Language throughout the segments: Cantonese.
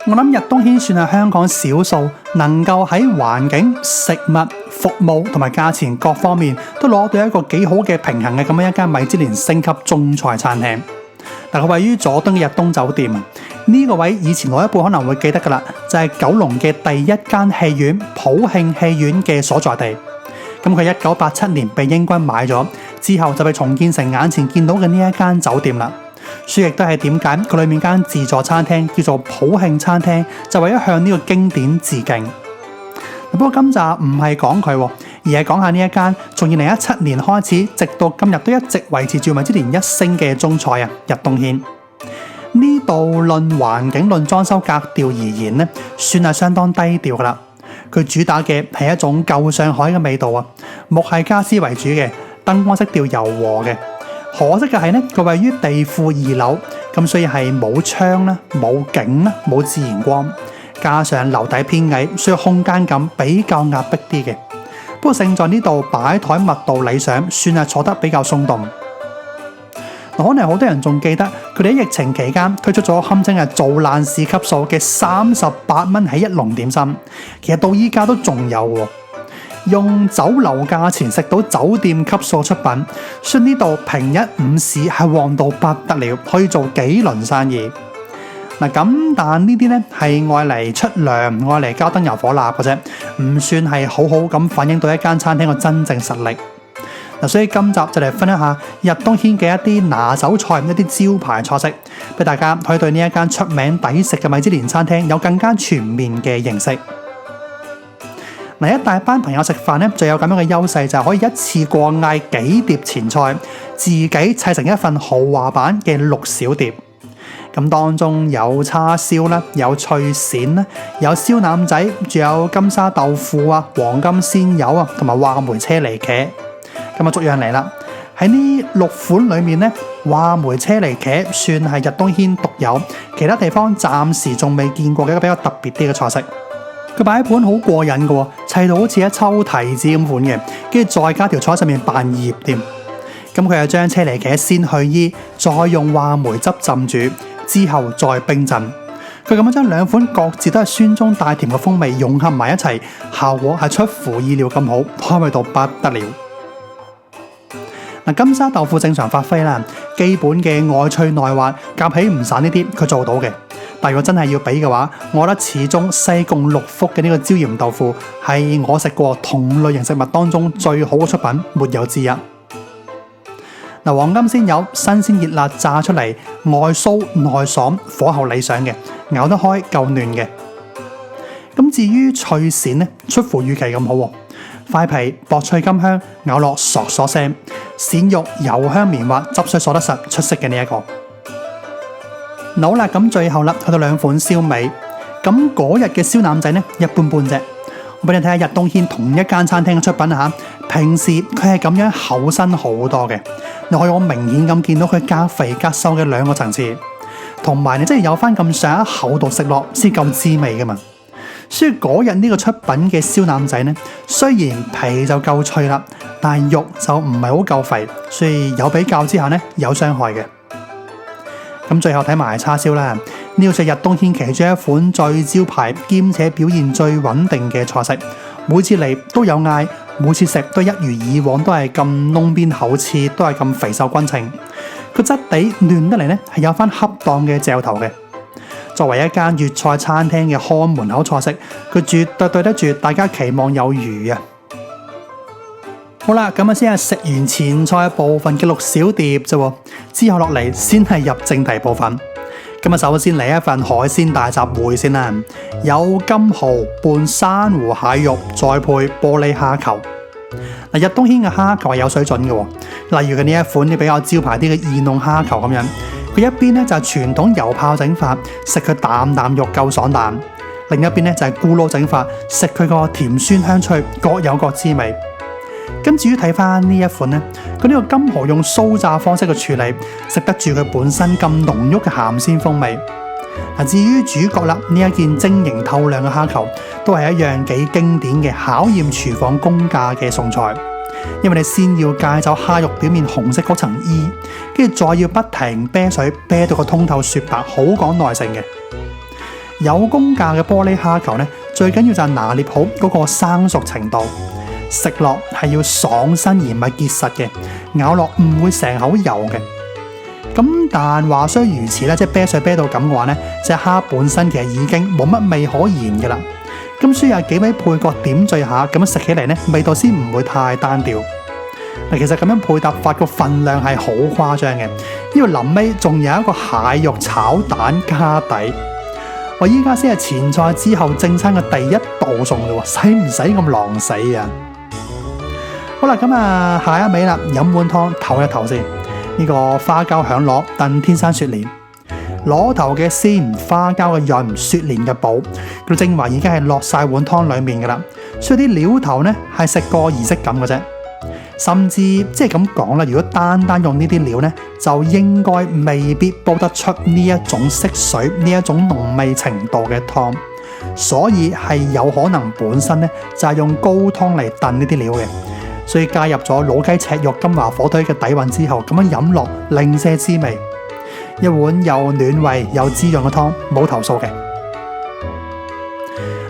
我諗日東軒算係香港少數能夠喺環境、食物、服務同埋價錢各方面都攞到一個幾好嘅平衡嘅咁樣一間米芝蓮星級中菜餐廳。嗱，佢位於佐敦嘅日東酒店啊，呢個位以前老一輩可能會記得噶啦，就係九龍嘅第一間戲院普慶戲院嘅所在地。咁佢1987年被英軍買咗之後，就被重建成眼前見到嘅呢一間酒店啦。所以亦都係點解佢裏面間自助餐廳叫做普慶餐廳，就為咗向呢個經典致敬。不過今集唔係講佢，而係講下呢一間從2017年開始，直到今日都一直維持住米芝蓮1星嘅中菜啊，日東軒。呢度論環境、論裝修格調而言呢，算係相當低調噶啦。佢主打嘅係一種舊上海嘅味道啊，木係家私為主嘅，燈光色調柔和嘅。可惜嘅係呢，佢位於地庫2樓，咁所以係冇窗啦、冇景啦、冇自然光，加上樓底偏矮，所以空間感比較壓迫啲嘅。不過勝在呢度擺台密度理想，算係坐得比較鬆動。可能好多人仲記得佢哋喺疫情期間推出咗堪稱係做爛市級數嘅38蚊起一籠點心，其實到依家都仲有喎。用酒樓價錢食到酒店級數出品，所以呢度平日午市係旺到不得了，可以做幾輪生意。咁但呢啲呢係愛嚟出糧、愛嚟交燈油火蠟嘅啫，唔算係好好咁反映到一間餐廳嘅真正實力。所以今集就嚟分享下日東軒嘅一啲拿手菜、一啲招牌菜式，俾大家可以對呢一間出名抵食嘅米芝蓮餐廳有更加全面嘅認識。一大班朋友食飯呢，就有咁樣嘅優勢，就係可以一次過嗌幾碟前菜，自己砌成一份豪華版嘅6小碟。咁當中有叉燒啦，有脆鱔啦，有燒腩仔，仲有金沙豆腐啊、黃金鮮魷啊，同埋話梅車厘茄。咁逐樣嚟啦。喺呢6款裏面呢，話梅車厘茄算係日東軒獨有，其他地方暫時仲未見過嘅一個比較特別啲嘅菜式。佢擺盤好過癮嘅，砌到好似一抽提子咁款嘅，跟住再加條菜上面扮葉添。咁佢又將車厘茄先去衣，再用話梅汁浸住，之後再冰鎮。佢咁樣將兩款各自都係酸中帶甜嘅風味融合埋一齊，效果係出乎意料咁好，開胃到不得了。金沙豆腐正常發揮啦，基本嘅外脆內滑，夾起唔散呢啲佢做到嘅。但如果真係要比嘅話，我覺得始終西貢六福嘅呢個椒鹽豆腐係我食過同類型食物當中最好嘅出品，沒有之一。黃金鮮魷新鮮熱辣炸出嚟，外酥內爽，火候理想嘅，咬得開夠嫩嘅。咁至於脆鱔呢，出乎預期咁好，塊皮薄脆甘香，咬落嗦嗦聲，鱔肉油香綿滑，汁水鎖得實，出色嘅呢一個。好啦，咁最後啦，去到2款燒味。咁嗰日嘅燒腩仔呢，一般般啫。我俾你睇下日東軒同一間餐廳嘅出品吓，平時佢係咁樣厚身好多嘅，你可以好明顯咁見到佢隔肥隔瘦嘅2個層次，同埋你真係有翻咁上下厚度食落先夠滋味噶嘛。所以嗰日呢個出品嘅燒腩仔呢，雖然皮就夠脆啦，但係肉就唔係好夠肥，所以有比較之下呢，有傷害嘅。咁最後睇埋叉燒啦，呢個就係日東軒其中一款最招牌兼且表現最穩定嘅菜式，每次嚟都有嗌，每次食都一如以往，都係咁燶邊厚刺，都係咁肥瘦均稱。個質地嫩得嚟呢，係有翻恰當嘅嚼頭嘅。作為一間粵菜餐廳嘅看門口菜式，佢絕對對得住大家期望有餘啊！好啦，咁先係食完前菜部分嘅6小碟啫，之後落嚟先係入正題部分。今日首先嚟一份海鮮大集會先啦，有金蠔拌珊瑚蟹肉，再配玻璃蝦球。日東軒嘅蝦球係有水準嘅，例如佢呢一款比較招牌啲嘅義弄蝦球咁樣，佢一邊呢就係傳統油泡整法，食佢啖啖肉夠爽啖；另一邊呢就係咕嚕整法，食佢個甜酸香脆，各有各滋味。咁至於睇翻呢一款呢，佢呢個金蠔用酥炸方式嘅處理，食得住佢本身咁濃郁嘅鹹鮮風味。至於主角啦，呢一件晶瑩透亮嘅蝦球，都係一樣幾經典嘅考驗廚房功架嘅餸菜。因為你先要戒走蝦肉表面紅色嗰層衣，跟住再要不停啤水啤到個通透雪白，好講耐性嘅。有公價嘅玻璃蝦球呢，最緊要就係拿捏好嗰個生熟程度，食落係要爽身而唔係結實嘅，咬落唔會成口油嘅。咁但話雖如此咧，即係啤水啤到咁嘅話呢，隻蝦本身其實已經冇乜味可言嘅啦。咁需要有幾位配角點綴下，咁樣食起嚟呢，味道先唔會太單調。嗱，其實咁樣配搭法個份量係好誇張嘅，因為臨尾仲有一個蟹肉炒蛋加底。我依家先係前菜之後正餐嘅第一道餸啫喎，使唔使咁狼死啊？好啦，咁啊下一味啦，飲碗湯唞一唞先。呢個花膠響螺燉天山雪蓮，螺頭嘅鮮，花膠嘅潤，雪蓮嘅補，個精華已經係落晒碗湯裡面噶啦。所以啲料頭呢係食個儀式感嘅啫。甚至即係咁講啦，如果單單用呢啲料呢，就應該未必煲得出呢一種色水、呢一種濃味程度嘅湯。所以係有可能本身呢就係用高湯嚟燉呢啲料嘅。所以加入咗老雞、赤肉、金華火腿嘅底蘊之後，咁樣飲落另些滋味。一碗又暖胃又滋潤嘅湯，冇投訴嘅。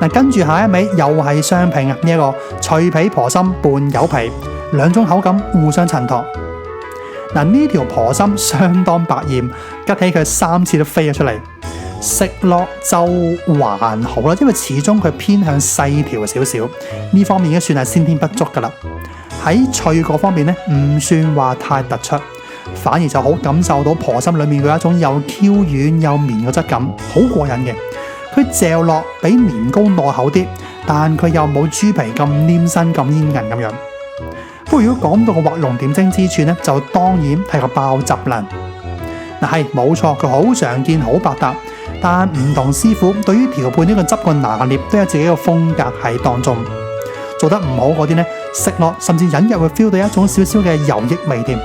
嗱，跟住下一味又係雙拼啊！呢一個脆皮婆心拌柚皮，兩種口感互相襯托。嗱，呢條婆心相當百厭，吉起佢3次都飛咗出嚟。食落就還好啦，因為始終佢偏向細條少少，呢方面已經算係先天不足噶啦。喺脆嗰方面呢，唔算話太突出，反而就好感受到婆心裏面嗰一種又 Q 軟又綿嘅質感，好過癮嘅。佢嚼落比年糕糯口啲，但佢又冇豬皮咁黏身咁煙韌咁樣。不過如果講到個畫龍點睛之處呢，就當然係個鮑汁啦。嗱，係冇錯，佢好常見好百搭，但唔同師傅對於調配呢個汁個拿捏都有自己嘅風格喺當中。做得唔好嗰啲呢，食落甚至隱約會 feel 到一種少少嘅油益味添。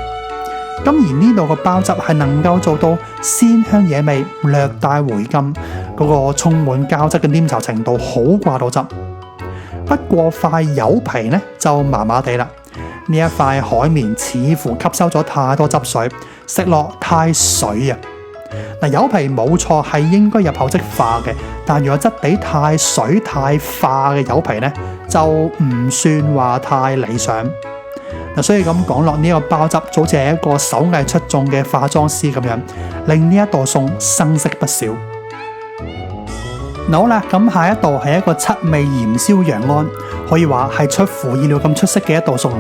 咁而呢度個鮑汁係能夠做到鮮香野味，略帶回甘，嗰個充滿膠質嘅黏稠程度好掛到汁。不過塊柚皮呢就麻麻地啦，呢一塊海綿似乎吸收咗太多汁水，食落太水啊！嗱，柚皮冇錯係應該入口即化嘅，但如果質地太水太化嘅柚皮呢，就唔算話太理想。嗱，所以咁講落，呢個鮑汁就好似係一個手藝出眾嘅化妝師咁樣，令呢一道餸生色不少。好啦，咁下一道係一個七味鹽燒羊鞍，可以話係出乎意料咁出色嘅一道餸。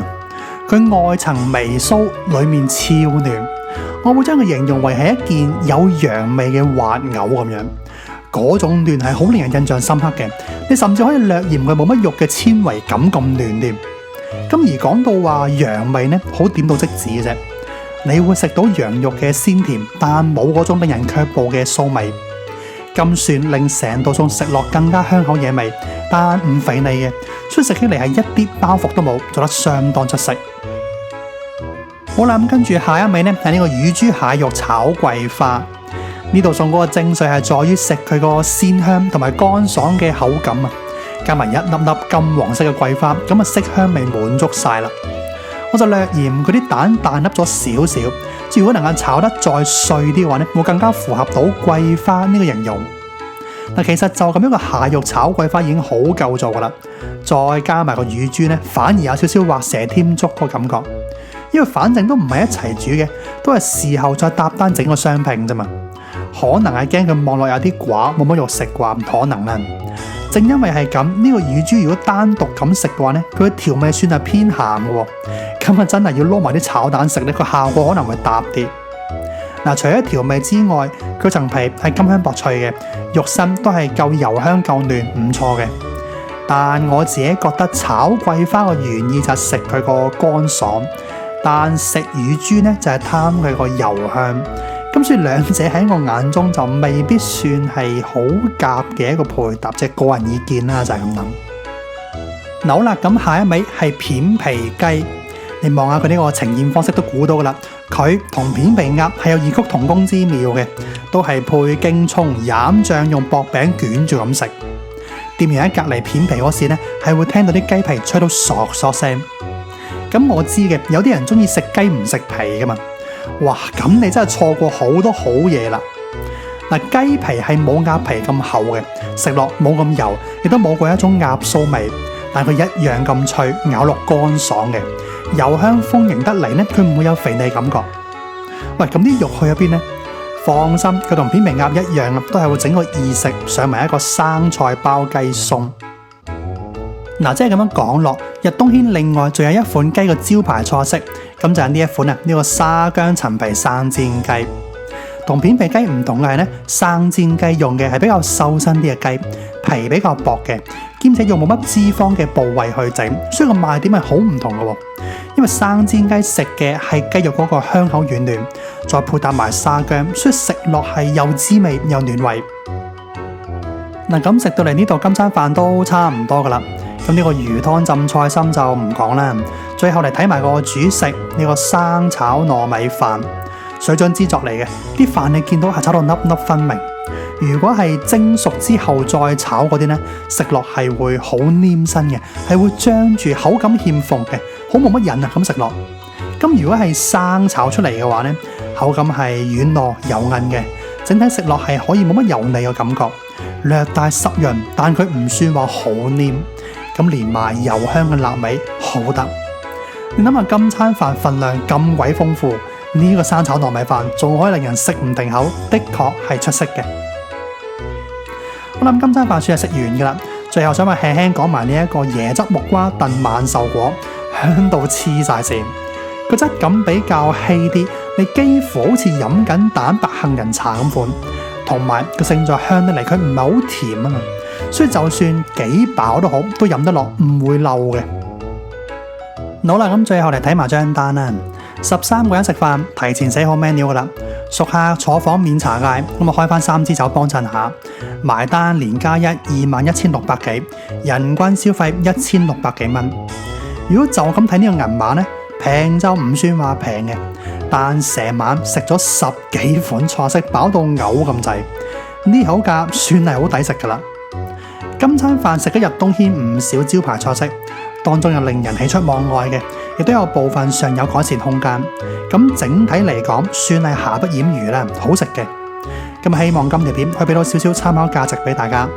佢外層微酥，裏面超嫩，我會將佢形容為係一件有羊味嘅滑藕咁樣。嗰種嫩係好令人印象深刻嘅，你甚至可以略嫌佢冇乜肉嘅纖維感咁嫩添。咁而講到話羊味呢，好點到即止嘅啫。你會食到羊肉嘅鮮甜，但冇嗰種令人卻步嘅酥味。咁蒜令成道餸食落更加香口野味，但唔肥膩嘅，所以食起嚟係一啲包袱都冇，做得相當出色。好啦，咁跟住下一味呢係呢個乳豬蟹肉炒桂花。呢道餸嗰個精髓係在於食佢個鮮香同埋乾爽嘅口感啊，加埋一粒粒金黃色嘅桂花，咁啊色香味滿足晒啦。我就略嫌佢啲蛋大粒咗少少，如果能夠炒得再碎啲嘅話呢，會更加符合到桂花呢個形容。嗱，其實就咁樣個蟹肉炒桂花已經好夠做噶啦，再加埋個乳豬呢，反而有少少畫蛇添足個感覺。因為反正都唔係一齊煮嘅，都係事後再搭單整個雙拼啫嘛。可能係驚佢望落有啲寡，冇乜肉食啩，唔可能啦。正因為係咁，呢個乳豬如果單獨咁食嘅話呢，佢嘅調味算係偏鹹嘅喎。咁啊真係要撈埋啲炒蛋食呢，個效果可能會搭啲。嗱，除咗調味之外，佢層皮係甘香薄脆嘅，肉身都係夠油香夠嫩，唔錯嘅。但我自己覺得炒桂花嘅原意就係食佢個乾爽，但食乳豬呢就係貪佢個油香。咁所以兩者喺我眼中就未必算係好夾嘅一個配搭，即係個人意見啦，就係咁諗。好啦，咁下一味係片皮雞，你望下佢呢個呈現方式都估到噶啦，佢同片皮鴨係有異曲同工之妙嘅，都係配京蔥、醃醬用薄餅捲住咁食。店員喺隔離片皮嗰時呢，係會聽到啲雞皮吹到嗦嗦聲。咁我知嘅，有啲人中意食雞唔食皮噶嘛。哇，咁你真係錯過好多好嘢啦！嗱，雞皮係冇鴨皮咁厚嘅，食落冇咁油，亦都冇過一種鴨臊味，但佢一樣咁脆，咬落乾爽嘅，油香豐盈得嚟呢，佢唔會有肥膩感覺。喂，咁啲肉去咗邊呢？放心，佢同片皮鴨一樣都係會整個意食上埋一個生菜包雞鬆。嗱，即係咁樣講落，日東軒另外仲有一款雞嘅招牌菜式，咁就係呢一款呢個沙薑陳皮生煎雞。同片皮雞唔同嘅係呢，生煎雞用嘅係比較瘦身啲嘅雞，皮比較薄嘅，兼且用冇乜脂肪嘅部位去整，所以個賣點係好唔同嘅。因為生煎雞食嘅係雞肉嗰個香口軟嫩，再配搭埋沙薑，所以食落係又滋味又暖胃。嗱，咁食到嚟呢度，今餐飯都差唔多噶啦。咁呢個魚湯浸菜心就唔講啦，最後嚟睇埋個主食呢個生炒糯米飯，水準之作嚟嘅，啲飯你見到係炒到粒粒分明。如果係蒸熟之後再炒嗰啲呢，食落係會好黏身嘅，係會張住，口感欠奉嘅，好冇乜癮啊咁食落。咁如果係生炒出嚟嘅話呢，口感係軟糯油韌嘅，整體食落係可以冇乜油膩嘅感覺，略帶濕潤，但佢唔算話好黏。咁連埋油香嘅臘味好得。你諗下今餐飯份量咁鬼豐富，呢個生炒糯米飯仲可以令人食唔定口，的確係出色嘅。我諗今餐飯算係食完噶啦，最後想話輕輕講埋呢一個椰汁木瓜燉萬壽果，香到黐晒線，個質感比較稀啲，你幾乎好似飲緊蛋白杏仁茶咁款，同埋個勝在香得嚟，佢唔係好甜啊嘛，所以就算幾飽都好，都飲得落，唔會漏嘅。好啦，咁最後嚟睇埋張單啦，13個人食飯，提前寫好 menu 噶啦，熟客坐房免茶嗌，咁啊開翻3支酒幫襯下，埋單連加一21,600幾，人均消費1600幾蚊。如果就咁睇呢個銀碼呢，平就唔算話平嘅，但成晚食咗10幾款菜式，飽到嘔咁滯，呢口價算係好抵食噶啦。今餐飯食咗日東軒唔少招牌菜式，當中有令人喜出望外嘅，亦都有部分尚有改善空間。咁整體嚟講，算係瑕不掩瑜啦，好食嘅。咁希望今條片可以俾到少少參考價值俾大家。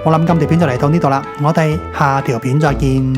我諗今條片就嚟到呢度啦，我哋下條片再見。